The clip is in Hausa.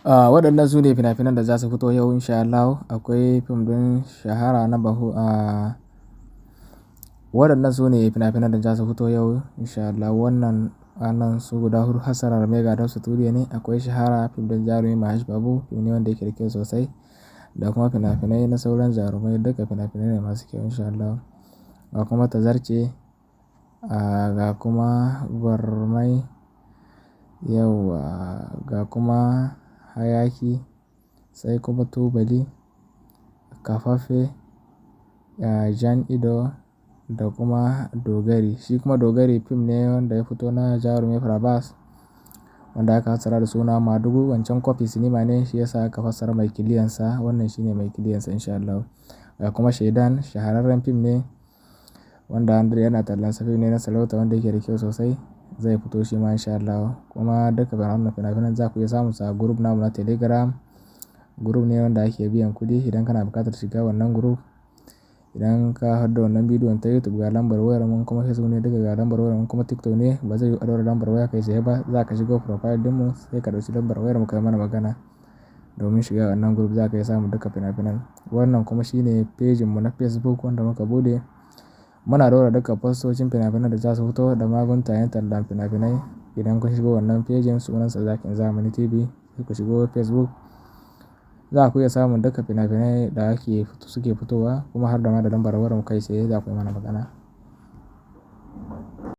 Waɗannan su ne fina-finan da za su fito yau insha Allah. Akwai fim ɗin Shahara na waɗannan su ne fina-finan da za su fito yau insha Allah. Wannan su guda huɗu Hassarar Mega Dub Studio ne. Akwai Shahara fim ɗin jarumi Mahesh Babu, fim ne wanda yake da kyau sosai, da kuma fina-finai na sauran jarumai, duka fina-finai ne masu kyau insha Allah. Ga kuma Tazarce, ga kuma Gwarmai, yauwa, ga kuma Hayaki, sai kuma Tubali, Kafaffe, Jan Ido da kuma Dogari. Shi kuma Dogari fim ne wanda ya fito na jarumi Prabhas, wanda aka fassara da suna Madugu. Wancan Copy Cinema ne, shi yasa aka fassara Mai Kiliyansa. Wannan shi ne Mai Kiliyansa insha Allah. Ga kuma Shaidan, shahararren fim ne wanda Andre yana tallansa, fim ne na sarauta wanda yake da kyau sosai, zai fito shi ma insha Allah. Kuma duka wannan fina-finan za ku iya samun su a group namu na Telegram. Group ne wanda ake biyan kuɗi idan kana buƙatar shiga wannan group. Idan ka haɗa wannan bidiyon ta YouTube ga lambar wayar mu, kuma Facebook ne duka ga lambar wayar mu, kuma TikTok ne ba zai yi a ɗora lambar waya kai tsaye ba. Za ka shiga profile ɗinmu sai ka ɗauki lambar wayar mu kai mana magana domin shiga wannan group. Za ka iya samun duka fina-finan. Wannan kuma shi ne pejin mu na Facebook wanda muka buɗe. Muna ɗora duka postocin fina-finan da za su fito da maguntayen tallan fina-finai. Idan kun shigo wannan pejin, sunansa Zakin Zamani TV, sai ku shigo Facebook, za ku iya samun duka fina-finai da suke fitowa, kuma har da ma da lambar wayar mu kai tsaye za ku yi mana magana.